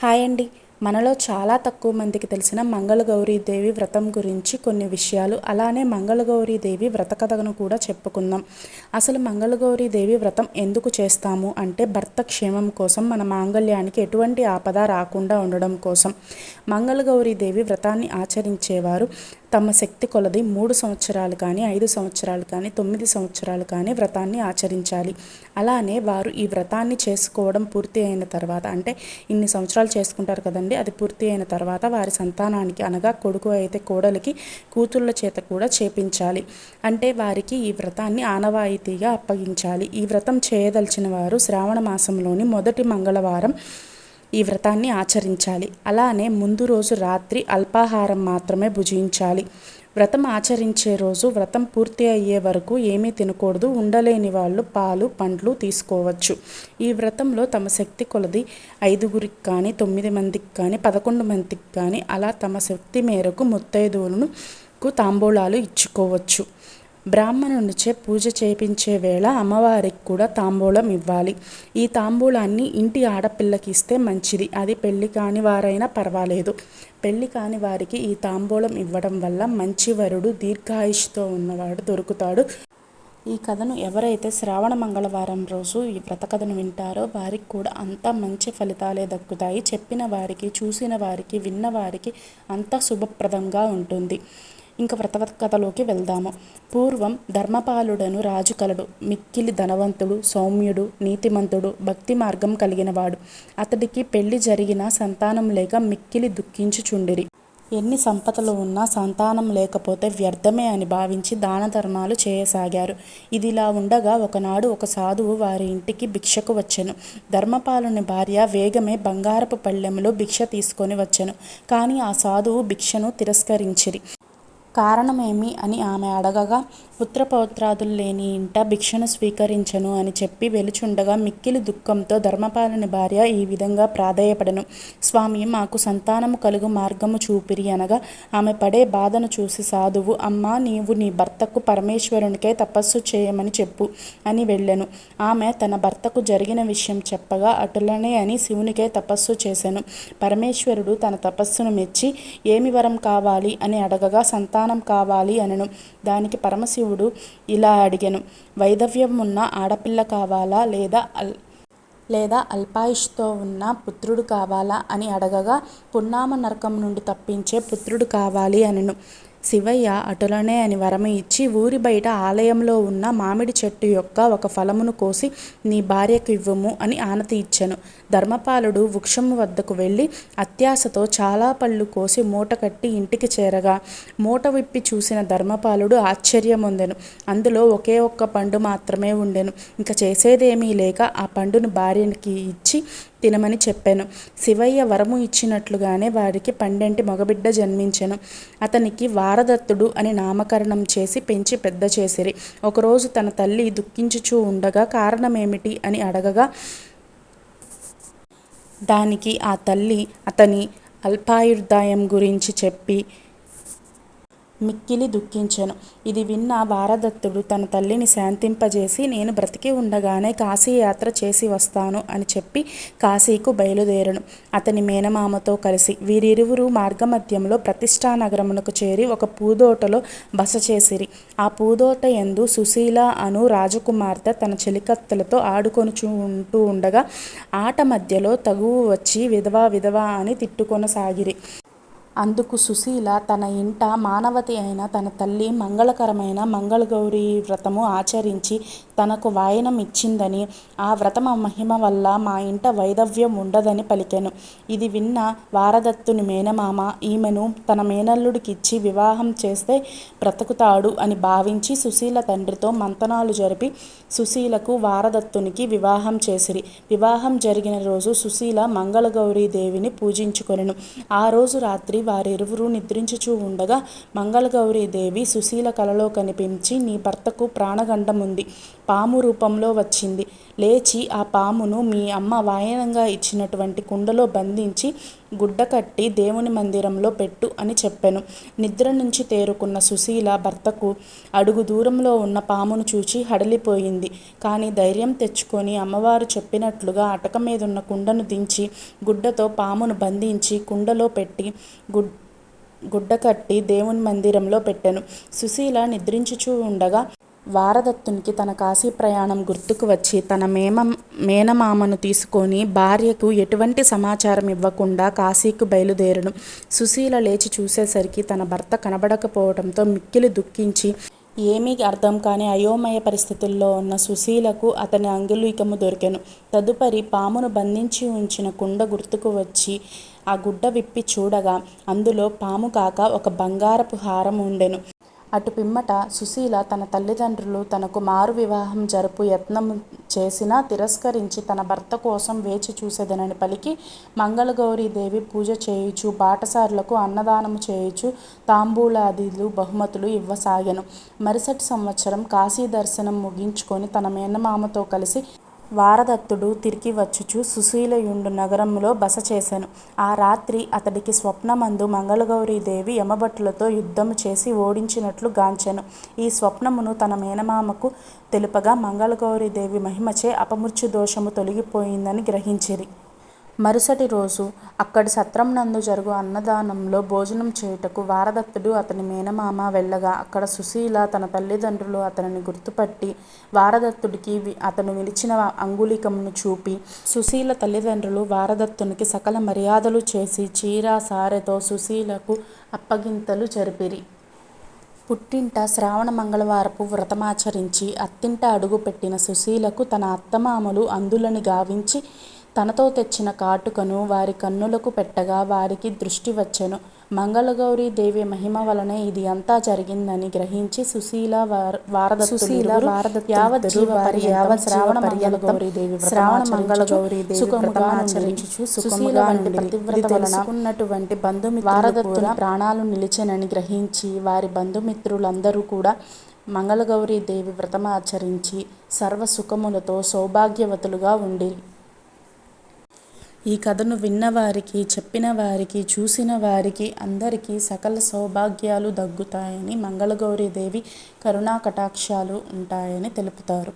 Hi అండి. మనలో చాలా తక్కువ మందికి తెలిసిన మంగళగౌరీదేవి వ్రతం గురించి కొన్ని విషయాలు, అలానే మంగళగౌరీదేవి వ్రత కథను కూడా చెప్పుకుందాం. అసలు మంగళగౌరీదేవి వ్రతం ఎందుకు చేస్తాము అంటే భర్త క్షేమం కోసం, మన మాంగళ్యానికి ఎటువంటి ఆపద రాకుండా ఉండడం కోసం. మంగళగౌరీదేవి వ్రతాన్ని ఆచరించేవారు తమ శక్తి కొలది 3 సంవత్సరాలు కానీ, 5 సంవత్సరాలు కానీ, 9 సంవత్సరాలు కానీ వ్రతాన్ని ఆచరించాలి. అలానే వారు ఈ వ్రతాన్ని చేసుకోవడం పూర్తి అయిన తర్వాత, అంటే ఇన్ని సంవత్సరాలు చేసుకుంటారు కదండి, అది పూర్తి అయిన తర్వాత వారి సంతానానికి, అనగా కొడుకు అయితే కోడలికి, కూతుళ్ళ చేత కూడా చేపించాలి. అంటే వారికి ఈ వ్రతాన్ని ఆనవాయితీగా అప్పగించాలి. ఈ వ్రతం చేయదలిచిన వారు శ్రావణ మాసంలోని మొదటి మంగళవారం ఈ వ్రతాన్ని ఆచరించాలి. అలానే ముందు రోజు రాత్రి అల్పాహారం మాత్రమే భుజించాలి. వ్రతం ఆచరించే రోజు వ్రతం పూర్తి అయ్యే వరకు ఏమీ తినకూడదు. ఉండలేని వాళ్ళు పాలు, పండ్లు తీసుకోవచ్చు. ఈ వ్రతంలో తమ శక్తి కొలది 5గురికి కానీ, 9 మందికి కానీ, 11 మందికి కానీ, అలా తమ శక్తి మేరకు ముత్తైదువులకు తాంబూలాలు ఇచ్చుకోవచ్చు. బ్రాహ్మణునిచే పూజ చేయించే వేళ అమ్మవారికి కూడా తాంబూలం ఇవ్వాలి. ఈ తాంబూలాన్ని ఇంటి ఆడపిల్లకి ఇస్తే మంచిది. అది పెళ్లి కాని వారైనా పర్వాలేదు. పెళ్లి కాని వారికి ఈ తాంబూలం ఇవ్వడం వల్ల మంచి వరుడు, దీర్ఘాయుష్తో ఉన్నవాడు దొరుకుతాడు. ఈ కథను ఎవరైతే శ్రావణ మంగళవారం రోజు ఈ వ్రత కథను వింటారో వారికి కూడా అంతా మంచి ఫలితాలే దక్కుతాయి. చెప్పిన వారికి, చూసిన వారికి, విన్న వారికి అంతా శుభప్రదంగా ఉంటుంది. ఇంకా వ్రత కథలోకి వెళ్దాము. పూర్వం ధర్మపాలుడను రాజు కలడు. మిక్కిలి ధనవంతుడు, సౌమ్యుడు, నీతిమంతుడు, భక్తి మార్గం కలిగినవాడు. అతడికి పెళ్లి జరిగినా సంతానం లేక మిక్కిలి దుఃఖించుచుండిరి. ఎన్ని సంపదలు ఉన్నా సంతానం లేకపోతే వ్యర్థమే అని భావించి దాన ధర్మాలు చేయసాగారు. ఇదిలా ఉండగా ఒకనాడు ఒక సాధువు వారి ఇంటికి భిక్షకు వచ్చెను. ధర్మపాలుని భార్య వేగమే బంగారపు పళ్ళెంలో భిక్ష తీసుకొని వచ్చెను. కానీ ఆ సాధువు భిక్షను తిరస్కరించిరి. కారణమేమి అని ఆమె అడగగా, పుత్రపౌత్రాదులు లేని ఇంట భిక్షను స్వీకరించను అని చెప్పి వెలుచుండగా మిక్కిలి దుఃఖంతో ధర్మపాలుని భార్య ఈ విధంగా ప్రాధేయపడెను. స్వామి, మాకు సంతానము కలుగు మార్గము చూపిరి అనగా, ఆమె పడే బాధను చూసి సాధువు, అమ్మా, నీవు నీ భర్తకు పరమేశ్వరునికే తపస్సు చేయమని చెప్పు అని వెళ్ళెను. ఆమె తన భర్తకు జరిగిన విషయం చెప్పగా, అటులనే అని శివునికే తపస్సు చేసెను. పరమేశ్వరుడు తన తపస్సును మెచ్చి ఏమి వరం కావాలి అని అడగగా, సంతానం కావాలి అనెను. దానికి పరమశివుడు ఇలా అడిగెను, వైధవ్యం ఉన్న ఆడపిల్ల కావాలా లేదా అల్పాయుష్తో ఉన్న పుత్రుడు కావాలా అని అడగగా, పున్నామ నరకం నుండి తప్పించే పుత్రుడు కావాలి అనెను. శివయ్య అటులనే అని వరము ఇచ్చి ఊరి బయట ఆలయంలో ఉన్న మామిడి చెట్టు యొక్క ఒక ఫలమును కోసి నీ భార్యకు ఇవ్వము అని ఆనతి ఇచ్చెను. ధర్మపాలుడు వృక్షము వద్దకు వెళ్ళి అత్యాశతో చాలా పళ్ళు కోసి మూట కట్టి ఇంటికి చేరగా, మూట విప్పి చూసిన ధర్మపాలుడు ఆశ్చర్యమొందెను. అందులో ఒకే ఒక్క పండు మాత్రమే ఉండెను. ఇంకా చేసేదేమీ లేక ఆ పండును భార్యకి ఇచ్చి తినమని చెప్పాను. శివయ్య వరము ఇచ్చినట్లుగానే వారికి పండంటి మగబిడ్డ జన్మించెను. అతనికి వారదత్తుడు అని నామకరణం చేసి పెంచి పెద్ద చేసిరి. ఒకరోజు తన తల్లి దుఃఖించుచూ ఉండగా కారణమేమిటి అని అడగగా, దానికి ఆ తల్లి అతని అల్పాయుర్దాయం గురించి చెప్పి మిక్కిలి దుఃఖించెను. ఇది విన్న వారదత్తుడు తన తల్లిని శాంతింపజేసి, నేను బ్రతికి ఉండగానే కాశీ యాత్ర చేసి వస్తాను అని చెప్పి కాశీకు బయలుదేరను. అతని మేనమామతో కలిసి వీరిరువురు మార్గమధ్యంలో ప్రతిష్టా నగరమునకు చేరి ఒక పూదోటలో బస చేసిరి. ఆ పూదోట యందు సుశీల అను రాజకుమార్తె తన చెలికత్తెలతో ఆడుకొనుచూ ఉండగా, ఆట మధ్యలో తగువు వచ్చి విధవా విధవా అని తిట్టుకొనసాగిరి. అందుకు సుశీల తన ఇంట మానవతి అయిన తన తల్లి మంగళకరమైన మంగళగౌరీ వ్రతము ఆచరించి తనకు వాయనం ఇచ్చిందని, ఆ వ్రతమ మహిమ వల్ల మా ఇంట వైధవ్యం ఉండదని పలికెను. ఇది విన్న వారదత్తుని మేనమామ ఈమెను తన మేనల్లుడికిచ్చి వివాహం చేస్తే బ్రతుకుతాడు అని భావించి సుశీల తండ్రితో మంతనాలు జరిపి సుశీలకు వారదత్తునికి వివాహం చేసిరి. వివాహం జరిగిన రోజు సుశీల మంగళగౌరీదేవిని పూజించుకొనెను. ఆ రోజు రాత్రి వారిరువురు నిద్రించుచూ ఉండగా మంగళగౌరీదేవి సుశీల కలలో కనిపించి, నీ భర్తకు ప్రాణగండం ఉంది, పాము రూపంలో వచ్చింది. లేచి ఆ పామును మీ అమ్మ వాయనంగా ఇచ్చినటువంటి కుండలో బంధించి గుడ్డ కట్టి దేవుని మందిరంలో పెట్టు అని చెప్పెను. నిద్ర నుంచి తేరుకున్న సుశీల భర్తకు అడుగు దూరంలో ఉన్న పామును చూచి హడలిపోయింది. కానీ ధైర్యం తెచ్చుకొని అమ్మవారు చెప్పినట్లుగా అటక మీదున్న కుండను దించి గుడ్డతో పామును బంధించి కుండలో పెట్టి గుడ్డ కట్టి దేవుని మందిరంలో పెట్టెను. సుశీల నిద్రించుచూ ఉండగా వారదత్తునికి తన కాశీ ప్రయాణం గుర్తుకు వచ్చి తన మేనమామను తీసుకొని భార్యకు ఎటువంటి సమాచారం ఇవ్వకుండా కాశీకు బయలుదేరను. సుశీల లేచి చూసేసరికి తన భర్త కనబడకపోవడంతో మిక్కిలి దుఃఖించి ఏమీ అర్థం కాని అయోమయ పరిస్థితుల్లో ఉన్న సుశీలకు అతని అంగుళీకము దొరికెను. తదుపరి పామును బంధించి ఉంచిన కుండ గుర్తుకు వచ్చి ఆ గుడ్డ విప్పి చూడగా అందులో పాము కాక ఒక బంగారపు హారం ఉండెను. అటు పిమ్మట సుశీల తన తల్లిదండ్రులు తనకు మారు వివాహం జరుపు యత్నం చేసినా తిరస్కరించి తన భర్త కోసం వేచి చూసేదనని పలికి మంగళగౌరీదేవి పూజ చేయుచు బాటసారులకు అన్నదానము చేయుచు తాంబూలాదిలు బహుమతులు ఇవ్వసాగెను. మరుసటి సంవత్సరం కాశీ దర్శనం ముగించుకొని తన మేనమామతో కలిసి వారదత్తుడు తిరిగి వచ్చుచు సుశీలయుండు నగరంలో బస చేసెను. ఆ రాత్రి అతడికి స్వప్నమందు మంగళగౌరీదేవి యమభటులతో యుద్ధము చేసి ఓడించినట్లు గాంచెను. ఈ స్వప్నమును తన మేనమామకు తెలుపగా మంగళగౌరీదేవి మహిమచే అపమృత్యు దోషము తొలగిపోయిందని గ్రహించిరి. మరుసటి రోజు అక్కడి సత్రంనందు జరుగు అన్నదానంలో భోజనం చేయుటకు వారదత్తుడు అతని మేనమామ వెళ్ళగా అక్కడ సుశీల తన తల్లిదండ్రులు అతనిని గుర్తుపట్టి వారదత్తుడికి అతను విడిచిన అంగుళీకమును చూపి సుశీల తల్లిదండ్రులు వారదత్తునికి సకల మర్యాదలు చేసి చీర సారెతో సుశీలకు అప్పగింతలు జరిపిరి. పుట్టింట శ్రావణ మంగళవారపు వ్రతమాచరించి అత్తింట అడుగుపెట్టిన సుశీలకు తన అత్తమామలు అందులని గావించి తనతో తెచ్చిన కాటుకను వారి కన్నులకు పెట్టగా వారికి దృష్టి వచ్చెను. మంగళగౌరీదేవి మహిమ వలనే ఇది అంతా జరిగిందని గ్రహించి సుశీల వారదత్తులు శ్రావణ మంగళగౌరీదేవి వ్రతమాచరించుచు సుఖముగా తెలుసుకున్నటువంటి బంధుమిత్రుల ప్రాణాలు నిలిచెనని గ్రహించి వారి బంధుమిత్రులందరూ కూడా మంగళగౌరీదేవి వ్రతమాచరించి సర్వసుఖములతో సౌభాగ్యవతులుగా ఉండిరి. ఈ కథను విన్నవారికి, చెప్పిన వారికి, చూసిన వారికి అందరికీ సకల సౌభాగ్యాలు దక్కుతాయని, మంగళగౌరీదేవి కరుణా కటాక్షాలు ఉంటాయని తెలుపుతారు.